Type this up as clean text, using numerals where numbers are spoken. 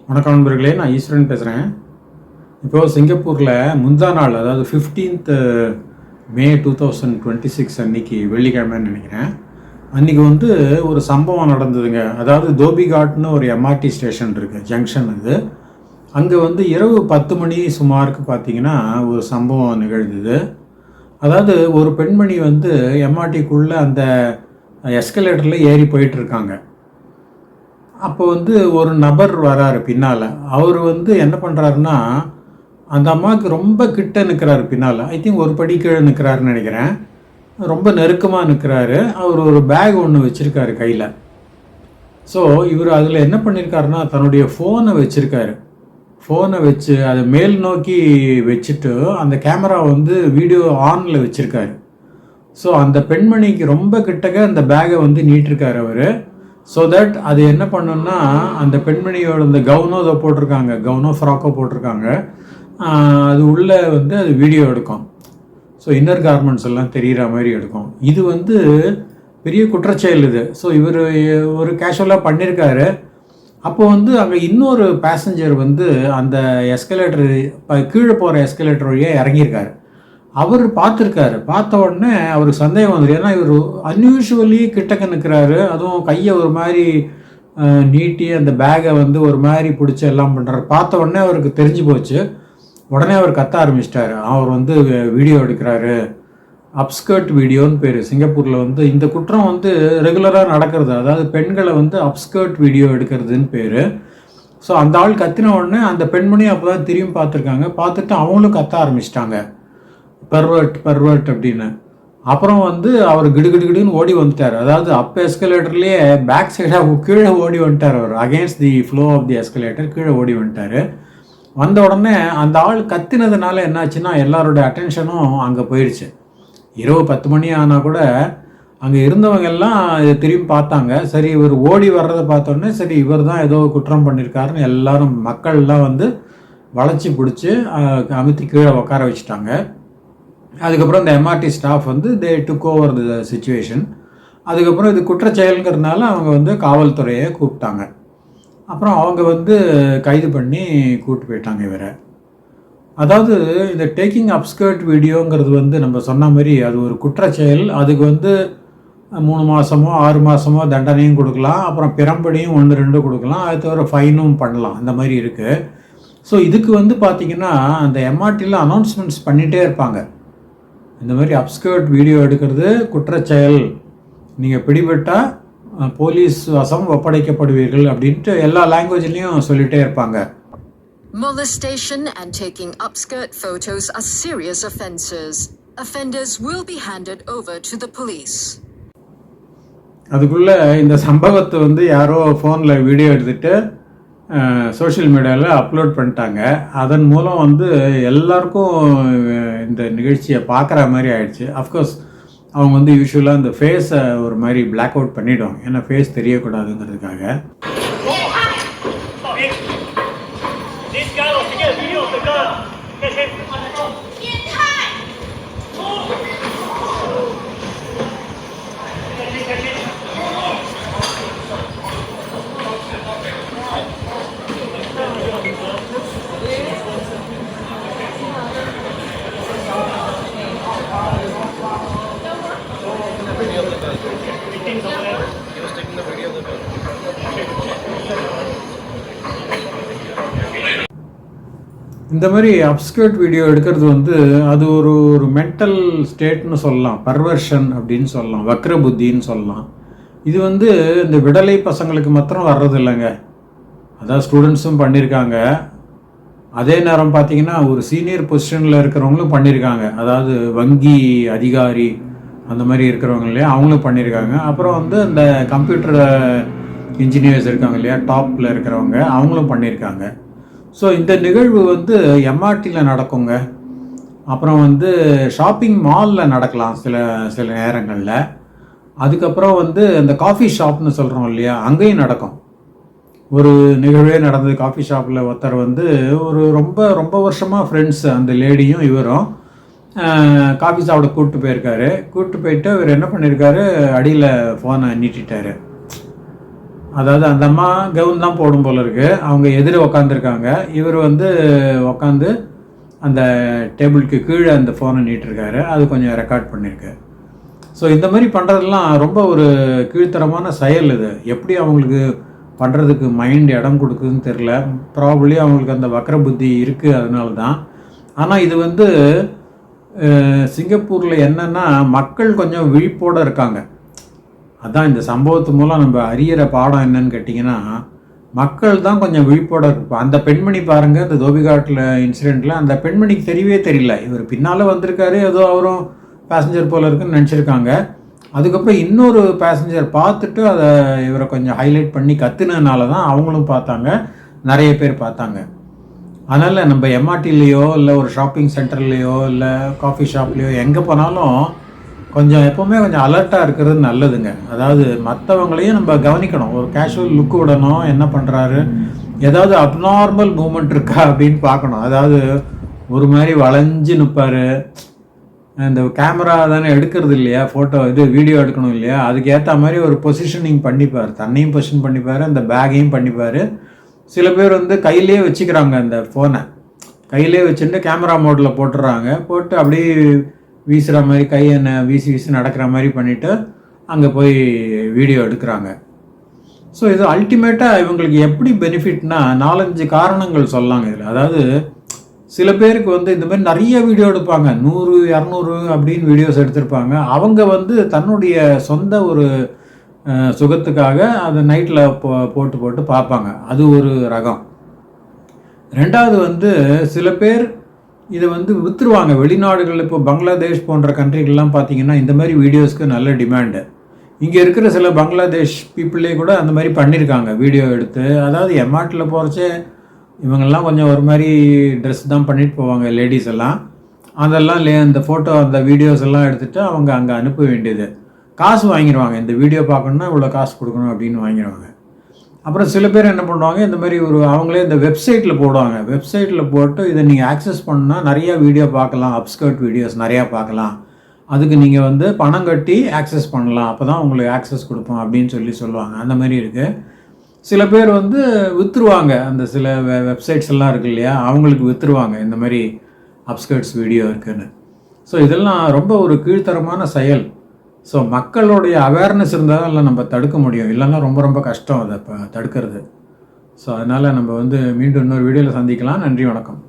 வணக்கம் நண்பர்களே, நான் ஈஸ்வரன் பேசுகிறேன். இப்போது சிங்கப்பூரில் முந்தா நாள், அதாவது 15th May 2026 அன்றைக்கி வெள்ளிக்கிழமைன்னு நினைக்கிறேன். அன்றைக்கி ஒரு சம்பவம் நடந்ததுங்க. அதாவது தோபிகாட்னு ஒரு எம்ஆர்டி ஸ்டேஷன் இருக்குது, ஜங்ஷன். அது அங்கே இரவு 10 மணி சுமாருக்கு பார்த்தீங்கன்னா ஒரு சம்பவம் நிகழ்ந்தது. அதாவது ஒரு பெண்மணி எம்ஆர்டிக்குள்ளே அந்த எஸ்கலேட்டரில் ஏறி போயிட்டுருக்காங்க. அப்போ ஒரு நபர் வராரு பின்னால். அவர் என்ன பண்ணுறாருன்னா, அந்த அம்மாவுக்கு ரொம்ப கிட்ட நிற்கிறாரு பின்னால். ஐ திங்க் ஒரு படி கீழே நிற்கிறாருன்னு நினைக்கிறேன். ரொம்ப நெருக்கமாக நிற்கிறாரு. அவர் ஒரு பேக் ஒன்று வச்சுருக்காரு கையில். ஸோ இவர் அதில் என்ன பண்ணியிருக்காருன்னா, தன்னுடைய ஃபோனை வச்சுருக்காரு. ஃபோனை வச்சு அதை மேல் நோக்கி வச்சுட்டு அந்த கேமரா வீடியோ ஆனில் வச்சுருக்காரு. ஸோ அந்த பெண்மணிக்கு ரொம்ப கிட்டக்க அந்த பேகை நீட்டிருக்காரு அவர். ஸோ தட் அது என்ன பண்ணுன்னா, அந்த பெண்மணியோட இந்த கவுனோ அதை போட்டிருக்காங்க, கவுனோ ஃப்ராக்கோ போட்டிருக்காங்க, அது உள்ளே அது வீடியோ எடுக்கும். ஸோ இன்னர் கார்மெண்ட்ஸ் எல்லாம் தெரிகிற மாதிரி எடுக்கும். இது பெரிய குற்றச்செயல் இது. ஸோ இவர் ஒரு கேஷுவலாக பண்ணியிருக்காரு. அப்போ அங்கே இன்னொரு பேசஞ்சர் அந்த எஸ்கலேட்டர் கீழே போகிற எஸ்கலேட்டர் வழியாக இறங்கியிருக்காரு. அவர் பார்த்துருக்காரு. பார்த்த உடனே அவருக்கு சந்தேகம் வந்துடும். ஏன்னா இவர் அன்யூஷுவலி கிட்டக்க நிற்கிறாரு. அதுவும் கையை ஒரு மாதிரி நீட்டி அந்த பேகை ஒரு மாதிரி பிடிச்சி எல்லாம் பண்ணுறாரு. பார்த்த உடனே அவருக்கு தெரிஞ்சு போச்சு. உடனே அவர் கத்த ஆரம்பிச்சிட்டாரு. அவர் வீடியோ எடுக்கிறாரு. அப்ஸ்கர்ட் வீடியோன்னு பேர். சிங்கப்பூரில் இந்த குற்றம் ரெகுலராக நடக்கிறது. அதாவது பெண்களை அப்ஸ்கர்ட் வீடியோ எடுக்கிறதுன்னு பேர். ஸோ அந்த ஆள் கத்தின உடனே அந்த பெண்மணியும் அப்போ தான் திரும்பி பார்த்துருக்காங்க. பார்த்துட்டு அவங்களும் கத்த ஆரம்பிச்சிட்டாங்க, பர்வர்ட் அப்படின்னு. அப்புறம் அவர் கிடுகிடுன்னு ஓடி வந்துட்டார். அதாவது அப் எஸ்கலேட்டர்லேயே பேக் சைடாக கீழே ஓடி வந்துட்டார். அவர் against the flow of the escalator கீழே ஓடி வந்துட்டார். வந்த உடனே அந்த ஆள் கத்தினதுனால என்னாச்சுன்னா, எல்லாரோட அட்டென்ஷனும் அங்கே போயிடுச்சு. இரவு 10 மணி ஆனால் கூட அங்கே இருந்தவங்க எல்லாம் இதை திரும்பி பார்த்தாங்க. சரி, இவர் ஓடி வர்றதை பார்த்தோன்னே சரி இவர் தான் ஏதோ குற்றம் பண்ணியிருக்காருன்னு எல்லாரும் மக்கள்லாம் வளைச்சி பிடிச்சி அமுத்தி கீழே உட்கார வச்சுட்டாங்க. அதுக்கப்புறம் இந்த MRT staff they took over the situation. அதுக்கப்புறம் இது குற்றச்செயலுங்கிறதுனால அவங்க காவல்துறையை கூப்பிட்டாங்க. அப்புறம் அவங்க கைது பண்ணி கூப்பிட்டு போயிட்டாங்க இவரை. அதாவது இந்த டேக்கிங் அப்ஸ்கர்ட் வீடியோங்கிறது நம்ம சொன்ன மாதிரி அது ஒரு குற்றச்செயல். அதுக்கு 3 மாதமோ 6 மாதமோ தண்டனையும் கொடுக்கலாம். அப்புறம் பிறம்படியும் 1-2 கொடுக்கலாம். அது தவிர ஃபைனும் பண்ணலாம். அந்த மாதிரி இருக்குது. ஸோ இதுக்கு பார்த்தீங்கன்னா அந்த எம்ஆர்டியில் அனௌன்ஸ்மெண்ட்ஸ் பண்ணிகிட்டே இருப்பாங்க. இந்த மாதிரி அப்ஸ்கர்ட் வீடியோ எடுக்கிறது குற்றச்செயல், நீங்கள் பிடிபட்டால் போலீஸ் வசம் ஒப்படைக்கப்படுவீர்கள் அப்படின்ட்டு எல்லா லாங்குவேஜ்லேயும் சொல்லிகிட்டே இருப்பாங்க. Molestation and taking upskirt photos are serious offences. Offenders will be handed over to the police. அதுக்குள்ளே இந்த சம்பவத்தை யாரோ ஃபோனில் வீடியோ எடுத்துகிட்டு சோஷியல் மீடியாவில் அப்லோட் பண்ணிட்டாங்க. அதன் மூலம் எல்லாருக்கும் இந்த நிகழ்ச்சியை பார்க்குற மாதிரி ஆயிடுச்சு. அஃப்கோர்ஸ் அவங்க யூஸ்வலாக இந்த ஃபேஸை ஒரு மாதிரி பிளாக் அவுட் பண்ணிவிடுவாங்க, ஏன்னா ஃபேஸ் தெரியக்கூடாதுங்கிறதுக்காக. இந்த மாதிரி அப்ஸ்கர்ட் வீடியோ எடுக்கிறது அது ஒரு மென்டல் ஸ்டேட்னு சொல்லலாம், பர்வர்ஷன் அப்படின்னு சொல்லலாம், வக்ர புத்தின்னு சொல்லலாம். இது இந்த விடலை பசங்களுக்கு மாத்திரம் வர்றது இல்லைங்க. அதான் ஸ்டூடெண்ட்ஸும் பண்ணியிருக்காங்க. அதே நேரம் பார்த்தீங்கன்னா ஒரு சீனியர் பொசிஷனில் இருக்கிறவங்களும் பண்ணியிருக்காங்க. அதாவது வங்கி அதிகாரி அந்த மாதிரி இருக்கிறவங்க இல்லையா, அவங்களும் பண்ணியிருக்காங்க. அப்புறம் இந்த கம்ப்யூட்டர் இன்ஜினியர்ஸ் இருக்காங்க இல்லையா, டாப்பில் இருக்கிறவங்க, அவங்களும் பண்ணியிருக்காங்க. ஸோ இந்த நிகழ்வு எம்ஆர்டியில் நடக்குங்க. அப்புறம் ஷாப்பிங் மாலில் நடக்கலாம் சில நேரங்களில். அதுக்கப்புறம் அந்த காஃபி ஷாப்னு சொல்கிறோம் இல்லையா, அங்கேயும் நடக்கும். ஒரு நிகழ்வே நடந்தது. காஃபி ஷாப்பில் ஒருத்தர் ஒரு ரொம்ப வருஷமாக ஃப்ரெண்ட்ஸ், அந்த லேடியும் இவரும் காஃபி சாப்பிட கூப்பிட்டு போயிருக்காரு. கூப்பிட்டு போயிட்டு இவர் என்ன பண்ணியிருக்காரு, அடியில் ஃபோனை நீட்டிட்டார். அதாவது அந்த அம்மா கவுன் தான் போடும் போல இருக்கு. அவங்க எதிர உக்காந்துருக்காங்க. இவர் வந்து உக்காந்து அந்த டேபிளுக்கு கீழே அந்த ஃபோனை நீட்டிருக்காரு. அது கொஞ்சம் ரெக்கார்ட் பண்ணியிருக்கு. ஸோ இந்த மாதிரி பண்ணுறதெல்லாம் ரொம்ப ஒரு கீழ்த்தரமான செயல் இது. எப்படி அவங்களுக்கு பண்ணுறதுக்கு மைண்ட் இடம் கொடுக்குதுன்னு தெரில. ப்ராபப்ளி அவங்களுக்கு அந்த வக்கர புத்தி இருக்குது, அதனால தான். ஆனால் இது வந்து சிங்கப்பூரில் என்னென்னா மக்கள் கொஞ்சம் விழிப்போடு இருக்காங்க. அதான் இந்த சம்பவத்து மூலம் நம்ம அறியிற பாடம் என்னன்னு கேட்டிங்கன்னா, மக்கள் தான் கொஞ்சம் விழிப்போடு இருப்பாங்க. அந்த பெண்மணி பாருங்கள், இந்த தோபிகாட்டில் இன்சிடெண்ட்டில் அந்த பெண்மணிக்கு தெரியவே தெரியல. இவர் பின்னால் வந்திருக்காரு, ஏதோ அவரும் பேசஞ்சர் போல் இருக்குன்னு நினச்சிருக்காங்க. அதுக்கப்புறம் இன்னொரு பேசஞ்சர் பார்த்துட்டு அதை இவரை கொஞ்சம் ஹைலைட் பண்ணி கத்துனதுனால தான் அவங்களும் பார்த்தாங்க, நிறைய பேர் பார்த்தாங்க. அதனால் நம்ம எம்ஆர்டிலேயோ இல்லை ஒரு ஷாப்பிங் சென்டர்லேயோ இல்லை காஃபி ஷாப்லேயோ எங்கே போனாலும் கொஞ்சம் எப்போவுமே கொஞ்சம் அலர்ட்டாக இருக்கிறது நல்லதுங்க. அதாவது மற்றவங்களையும் நம்ம கவனிக்கணும், ஒரு கேஷுவல் லுக்கு விடணும். என்ன பண்ணுறாரு, ஏதாவது அப்நார்மல் மூமெண்ட் இருக்கா அப்படின்னு பார்க்கணும். அதாவது ஒரு மாதிரி வளைஞ்சு நிற்பார். இந்த கேமரா தானே எடுக்கிறது இல்லையா, ஃபோட்டோ இது வீடியோ எடுக்கணும் இல்லையா, அதுக்கு ஏற்ற மாதிரி ஒரு பொசிஷனிங் பண்ணிப்பார். தன்னையும் பொசிஷன் பண்ணிப்பார், அந்த பேக்கையும் பண்ணிப்பார். சில பேர் வந்து கையிலே வச்சுக்கிறாங்க, அந்த ஃபோனை கையிலே வச்சுட்டு கேமரா மோடில் போட்டுடுறாங்க. போட்டு அப்படியே வீசுகிற மாதிரி கையை வீசி வீசி நடக்கிற மாதிரி பண்ணிவிட்டு அங்கே போய் வீடியோ எடுக்கிறாங்க. ஸோ இது அல்டிமேட்டாக இவங்களுக்கு எப்படி பெனிஃபிட்னா 4-5 காரணங்கள் சொல்லலாங்க இதில். அதாவது சில பேருக்கு வந்து இந்த மாதிரி நிறைய வீடியோ எடுப்பாங்க, 100-200 அப்படின்னு வீடியோஸ் எடுத்திருப்பாங்க. அவங்க வந்து தன்னுடைய சொந்த ஒரு சுகத்துக்காக அதை நைட்டில் போட்டு பார்ப்பாங்க. அது ஒரு ரகம். ரெண்டாவது வந்து சில பேர் இதை வந்து விற்றுருவாங்க வெளிநாடுகள். இப்போ பங்களாதேஷ் போன்ற கண்ட்ரிகள்லாம் பார்த்தீங்கன்னா இந்த மாதிரி வீடியோஸ்க்கு நல்ல டிமாண்டு. இங்கே இருக்கிற சில பங்களாதேஷ் பீப்புளே கூட அந்த மாதிரி பண்ணியிருக்காங்க, வீடியோ எடுத்து. அதாவது எம்ஆர்டில் போகிறச்சே இவங்கெல்லாம் கொஞ்சம் ஒரு மாதிரி ட்ரெஸ் தான் பண்ணிட்டு போவாங்க, லேடிஸ் எல்லாம். அதெல்லாம் அந்த ஃபோட்டோ அந்த வீடியோஸ் எல்லாம் எடுத்துகிட்டு அவங்க அங்கே அனுப்ப வேண்டியது. காசு வாங்கிடுவாங்க, இந்த வீடியோ பார்க்கணுன்னா இவ்வளோ காசு கொடுக்கணும் அப்படின்னு வாங்கிடுவாங்க. அப்புறம் சில பேர் என்ன பண்ணுவாங்க, இந்த மாதிரி அவங்களே இந்த வெப்சைட்டில் போடுவாங்க. வெப்சைட்டில் போட்டு இதை நீங்கள் ஆக்சஸ் பண்ணால் நிறையா வீடியோ பார்க்கலாம், அப்ஸ்கர்ட் வீடியோஸ் நிறையா பார்க்கலாம். அதுக்கு நீங்கள் வந்து பணம் கட்டி ஆக்சஸ் பண்ணலாம், அப்போ தான் உங்களுக்கு ஆக்சஸ் கொடுப்போம் அப்படின்னு சொல்லுவாங்க. அந்த மாதிரி இருக்குது. சில பேர் வந்து விற்றுருவாங்க, அந்த சில வெப்சைட்ஸ் எல்லாம் இருக்கு இல்லையா, அவங்களுக்கு விற்றுருவாங்க இந்த மாதிரி அப்ஸ்கர்ட்ஸ் வீடியோ இருக்குன்னு. ஸோ இதெல்லாம் ரொம்ப ஒரு கீழ்த்தரமான செயல். ஸோ மக்களுடைய அவேர்னஸ் இருந்தால் தான் இல்லை நம்ம தடுக்க முடியும், இல்லைன்னா ரொம்ப ரொம்ப கஷ்டம் அதை தடுக்கிறது. ஸோ அதனால் நம்ம வந்து மீண்டும் இன்னொரு வீடியோவில் சந்திக்கலாம். நன்றி, வணக்கம்.